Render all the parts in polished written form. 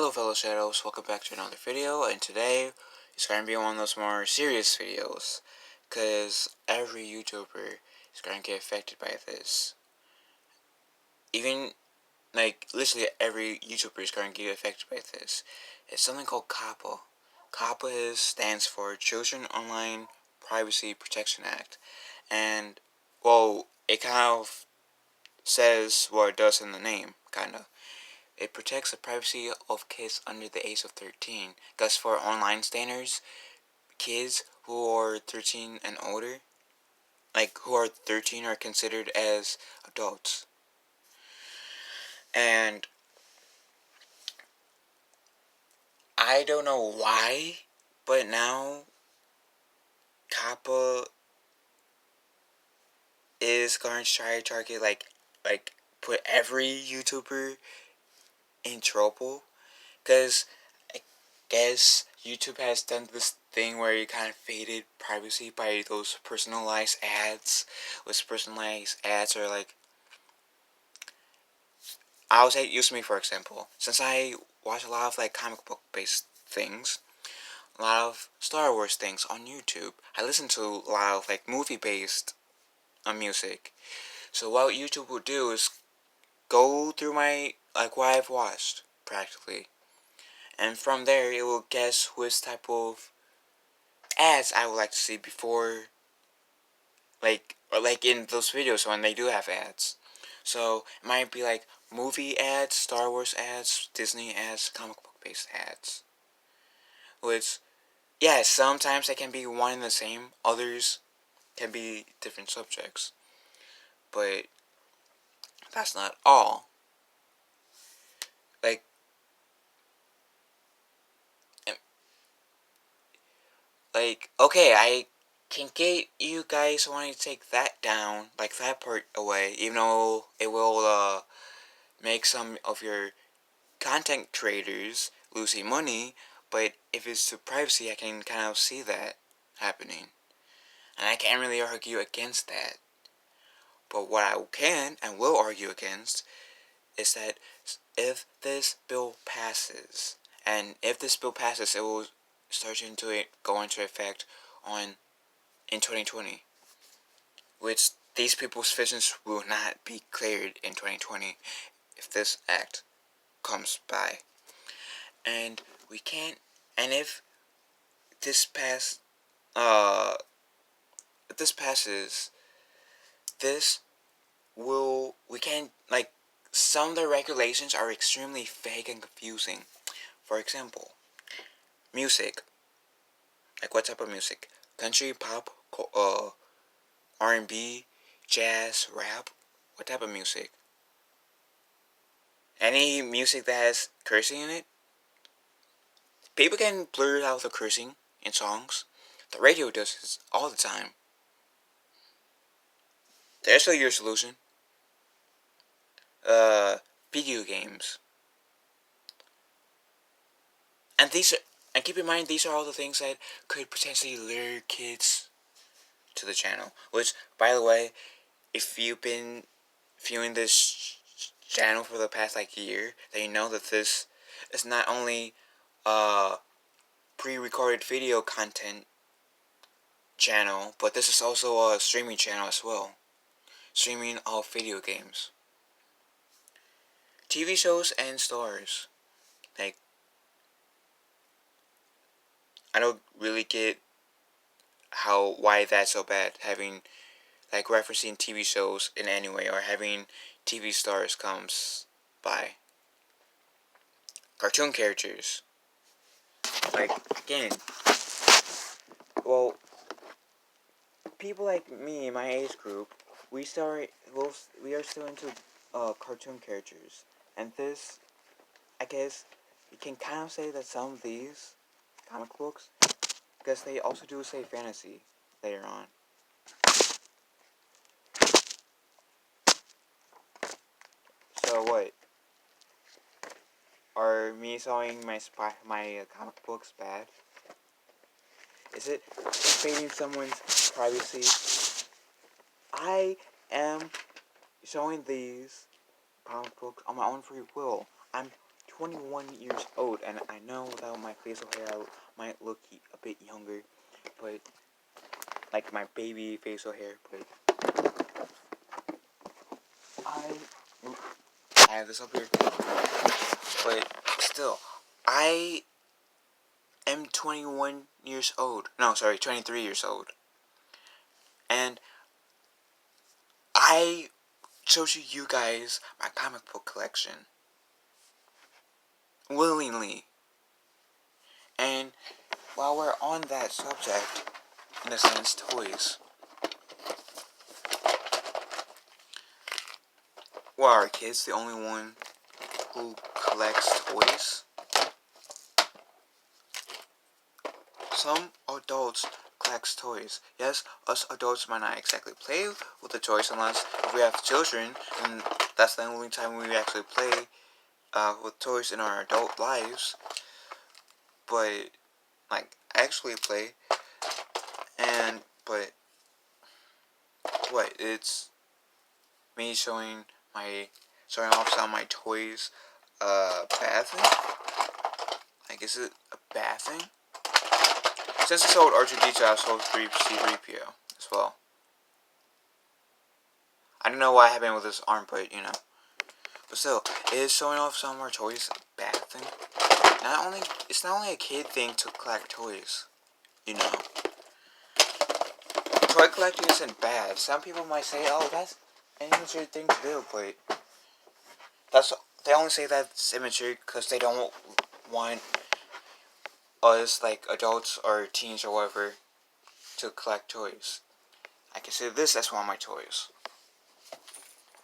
Hello fellow shadows, welcome back to another video, and today it's going to be one of those more serious videos, because every YouTuber is going to get affected by this. Even, literally every YouTuber is going to get affected by this. It's something called COPPA. COPPA stands for Children Online Privacy Protection Act, and, well, it kind of says what it does in the name, kinda. It protects the privacy of kids under the age of 13. Because for online standards, kids who are 13 and older, who are 13 are considered as adults. And I don't know why, but now COPPA is going to try to target, put every YouTuber in trouble. Because I guess YouTube has done this thing where you kind of faded privacy by those personalized ads. Which personalized ads are I'll say, use me for example. Since I watch a lot of comic book based things, a lot of Star Wars things on YouTube, I listen to a lot of movie based music. So what YouTube will do is go through my what I've watched practically. And from there, it will guess which type of ads I would like to see before, or in those videos when they do have ads. So, it might be movie ads, Star Wars ads, Disney ads, comic book based ads. Which, yeah, sometimes they can be one and the same, others can be different subjects. But, that's not all. Okay, I can get you guys wanting to take that down, that part away, even though it will, make some of your content creators losing money, but if it's to privacy, I can kind of see that happening. And I can't really argue against that. But what I can and will argue against is that if this bill passes, and if this bill passes, it will go into effect in 2020, which these people's visions will not be cleared in 2020 if this act comes by. And we can't, and if this if this passes, we can't, some of the regulations are extremely vague and confusing. For example, music. What type of music? Country, pop, R&B, jazz, rap? What type of music? Any music that has cursing in it? People can blur out the cursing in songs. The radio does this all the time. There's your solution. Video games. And keep in mind, these are all the things that could potentially lure kids to the channel. Which, by the way, if you've been viewing this channel for the past year, then you know that this is not only pre-recorded video content channel, but this is also a streaming channel as well. Streaming of video games, TV shows, and stars. I don't really get why that's so bad, having referencing TV shows in any way, or having TV stars comes by. Cartoon characters. Again, well, people like me, my age group, we are still into cartoon characters, and this, I guess, you can kind of say that some of these comic books, because they also do say fantasy later on. So what? Are me showing my comic books bad? Is it invading someone's privacy? I am showing these comic books on my own free will. I'm 21 years old, and I know without my facial hair I might look a bit younger, but like my baby facial hair, but I have this up here, but still, I am 21 years old. No, sorry, 23 years old. And I showed you guys my comic book collection. Willingly. And while we're on that subject, in a sense, toys. Well, are kids the only one who collects toys? Some adults collect toys. Yes, us adults might not exactly play with the toys unless if we have children, and that's the only time we actually play with toys in our adult lives. But like actually play, but what? It's me showing off some of my toys. Bathing. Like, is it a bathing? Since I sold R2D2, I sold 3C3PO as well. I don't know what happened with this arm, but you know. But still, it is showing off some of our toys. Bathing. It's not only a kid thing to collect toys. You know. Toy collecting isn't bad. Some people might say, "Oh, that's an immature thing to do," but they only say that's immature because they don't want us, like adults or teens or whatever, to collect toys. I consider this as one of my toys.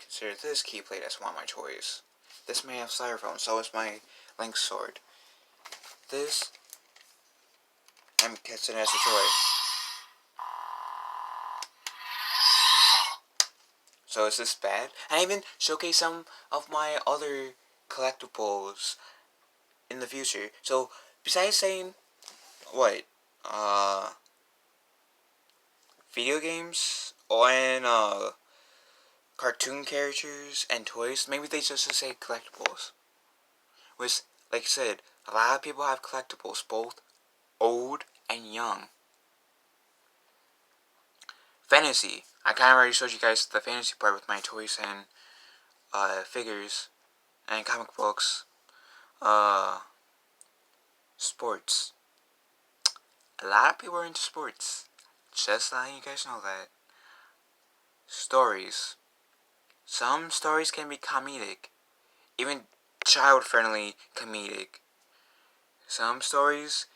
Consider this keyplate as one of my toys. This may have styrofoam, so is my Link sword. This I'm considering as a toy. So is this bad? And I even showcase some of my other collectibles in the future. So besides saying what, video games and cartoon characters and toys, maybe they just say collectibles. Which, like I said, a lot of people have collectibles, both old and young. Fantasy. I kind of already showed you guys the fantasy part with my toys and figures and comic books. Sports. A lot of people are into sports. Just letting you guys know that. Stories. Some stories can be comedic. Even child-friendly comedic. Some stories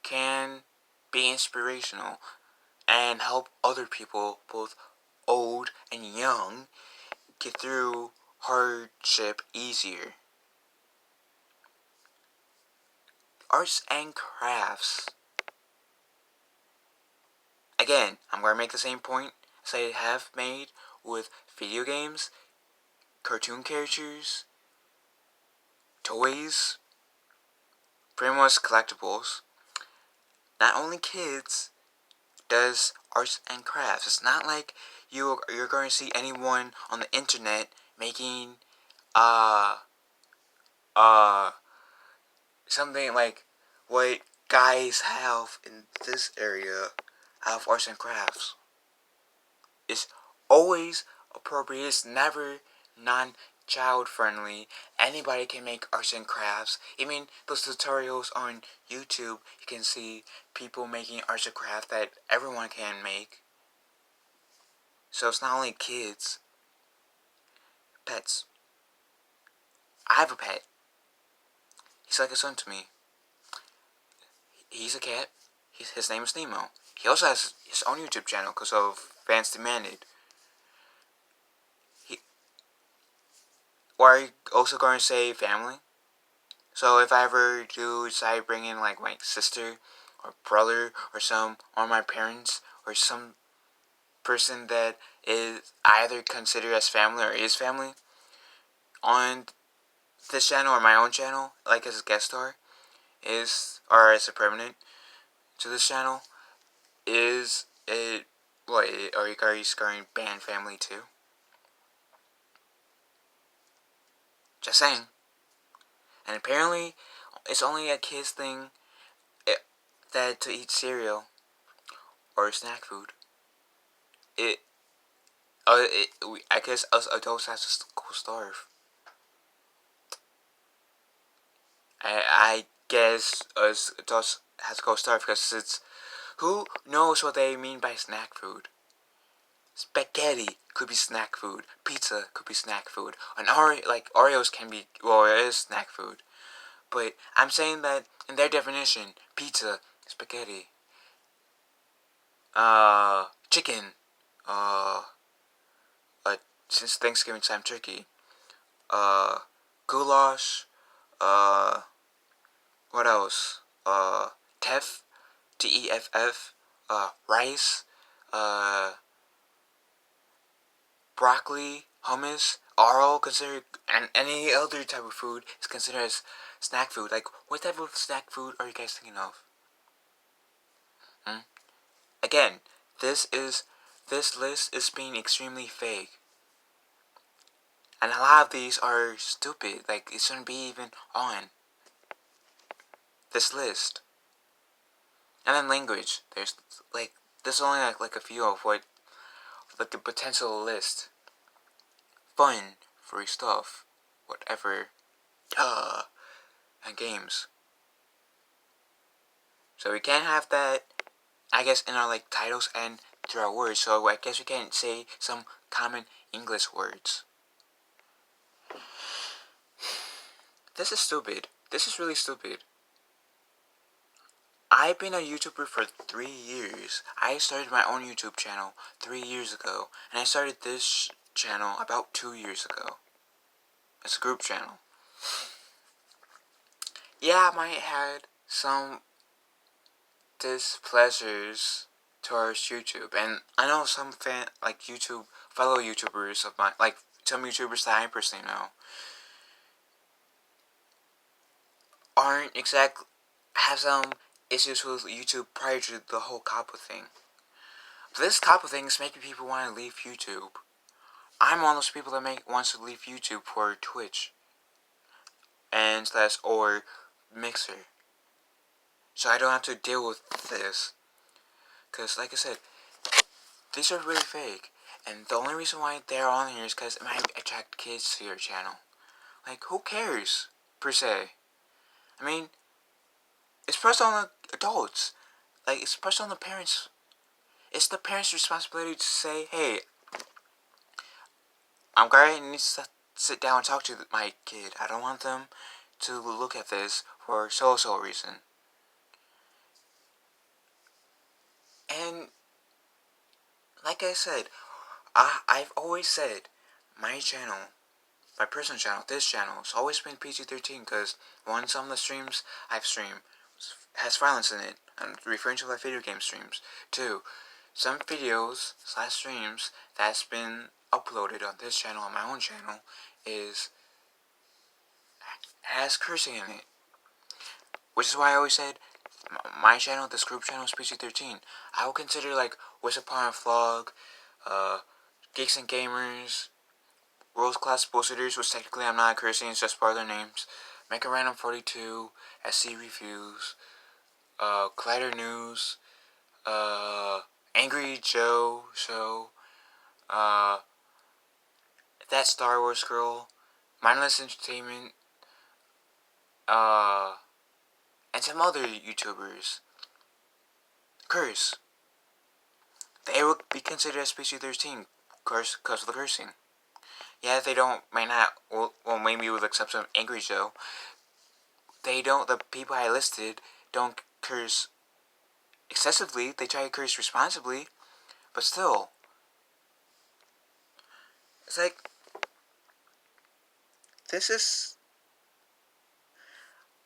can be inspirational and help other people, both old and young, get through hardship easier. Arts and crafts. Again, I'm going to make the same point as I have made with video games, cartoon characters, toys, pretty much collectibles. Not only kids does arts and crafts. It's not like you're going to see anyone on the internet making something like what guys have in this area of arts and crafts. It's always appropriate. It's never non-child friendly. Anybody can make arts and crafts. Even those tutorials on YouTube, you can see people making arts and crafts that everyone can make. So it's not only kids. Pets. I have a pet. He's like a son to me. He's a cat. His name is Nemo. He also has his own YouTube channel because of fans demanded. Or are you also going to say family? So if I ever do decide to bring in like my sister or brother or my parents or some person that is either considered as family or is family on this channel or my own channel, like as a guest star, or as a permanent to this channel, is it what? Are you guys going band family too? Just saying. And apparently, it's only a kid's thing that to eat cereal or snack food. It, I guess us adults have to go starve. I guess us adults have to go starve because it's who knows what they mean by snack food. Spaghetti could be snack food. Pizza could be snack food. Like Oreos can be, well, it is snack food. But I'm saying that in their definition, pizza, spaghetti, chicken, uh, since Thanksgiving time, turkey, uh, goulash, uh, what else? Teff, TEFF, rice, uh, broccoli, hummus, are all considered, and any other type of food is considered as snack food. Like, what type of snack food are you guys thinking of? Hmm? Again, this list is being extremely vague. And a lot of these are stupid. Like, it shouldn't be even on this list. And then language. There's only like a few of what, like the potential list. Fun, free stuff, whatever, and games. So we can't have that, I guess, in our like titles and through our words. So I guess we can say some common English words. This is stupid. This is really stupid. I've been a YouTuber for 3 years. I started my own YouTube channel 3 years ago, and I started this channel about 2 years ago. It's a group channel. Yeah, I might have had some displeasures towards YouTube, and I know some fellow YouTubers of mine, like some YouTubers that I personally know, aren't exactly have some issues with YouTube prior to the whole COPPA thing. This COPPA thing is making people want to leave YouTube. I'm one of those people that wants to leave YouTube for Twitch and or Mixer, so I don't have to deal with this. Cause like I said, these are really fake, and the only reason why they're on here is because it might attract kids to your channel. Like, who cares per se? I mean, it's pressed on the adults. Like, it's pressed on the parents. It's the parents' responsibility to say, hey, I'm going to need to sit down and talk to my kid. I don't want them to look at this for so reason. And like I said, I've always said my channel, my personal channel, this channel, has always been PG-13 because one, some of the streams I've streamed has violence in it. I'm referring to like video game streams. Two, some videos / streams that's been uploaded on this channel, on my own channel, has cursing in it. Which is why I always said my channel, this group channel, is PG-13. I would consider like Wish Upon a Vlog, Geeks and Gamers, World Class Bullshitters, which technically I'm not cursing, it's just part of their names, Mega Random 42, SC Reviews, Collider News, Angry Joe Show, That Star Wars Girl, Mindless Entertainment, and some other YouTubers. Curse. They would be considered as PG-13 because of the cursing. Yeah, they might not, well, maybe with exception of Angry Joe, the people I listed don't curse excessively, they try to curse responsibly, but still. It's like,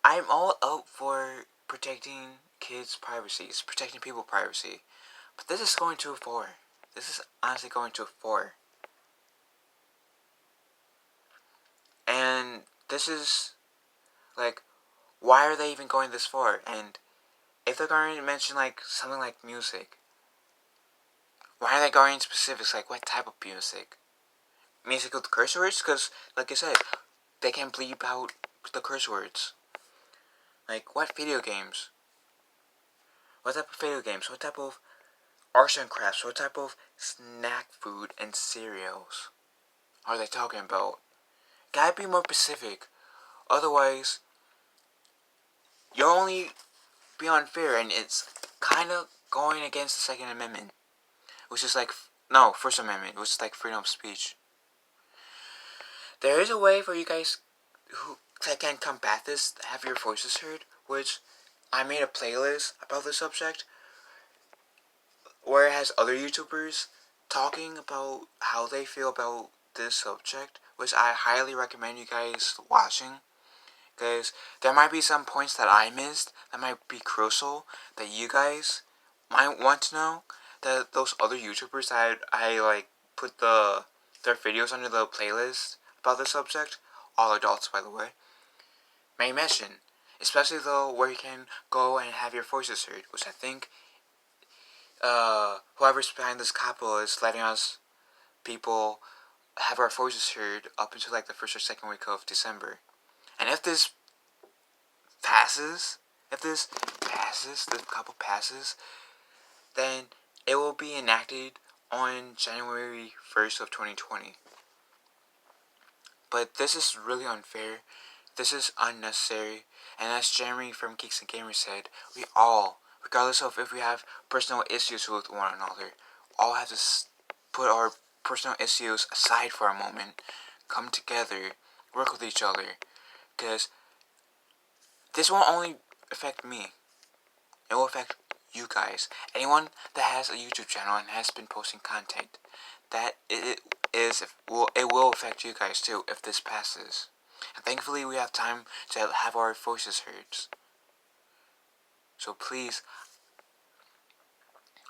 I'm all out for protecting kids' privacies, protecting people's privacy, but this is going too far. This is honestly going too far. And this is, like, why are they even going this far? And if they're going to mention, like, something like music, why are they going into specifics, like, what type of music? Music with curse words? Because, like I said, they can bleep out the curse words. Like, what video games? What type of video games? What type of arts and crafts? What type of snack food and cereals are they talking about? Gotta be more specific. Otherwise, you'll only be unfair, and it's kind of going against the Second Amendment, which is like, no, First Amendment, which is like freedom of speech. There is a way for you guys who can combat this, have your voices heard, which I made a playlist about the subject where it has other YouTubers talking about how they feel about this subject, which I highly recommend you guys watching, because there might be some points that I missed that might be crucial that you guys might want to know, that those other YouTubers that I like put their videos under the playlist about the subject, all adults by the way, may mention, especially though where you can go and have your voices heard, which I think whoever's behind this COPPA is letting us people have our voices heard up until like the first or second week of December. And if this passes, the COPPA passes, then it will be enacted on January 1st of 2020. But this is really unfair. This is unnecessary. And as Jeremy from Geeks and Gamers said, we all, regardless of if we have personal issues with one another, all have to put our personal issues aside for a moment, come together, work with each other, because this won't only affect me, it will affect you guys. Anyone that has a YouTube channel and has been posting content, that it will affect you guys too if this passes. And thankfully we have time to have our voices heard. So please,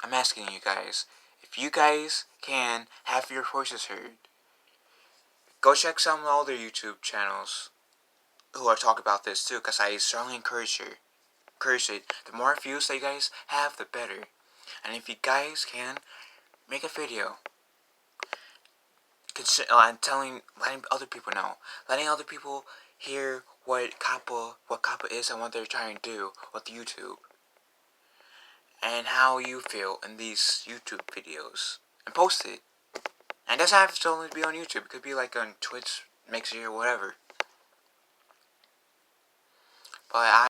I'm asking you guys, if you guys can have your voices heard, go check some other YouTube channels who are talking about this too, because I strongly encourage it. The more views that you guys have, the better. And if you guys can, make a video and letting other people know, letting other people hear what COPPA is and what they're trying to do with YouTube, and how you feel in these YouTube videos, and post it. And it doesn't have to only be on YouTube. It could be like on Twitch, Mixer, or whatever. But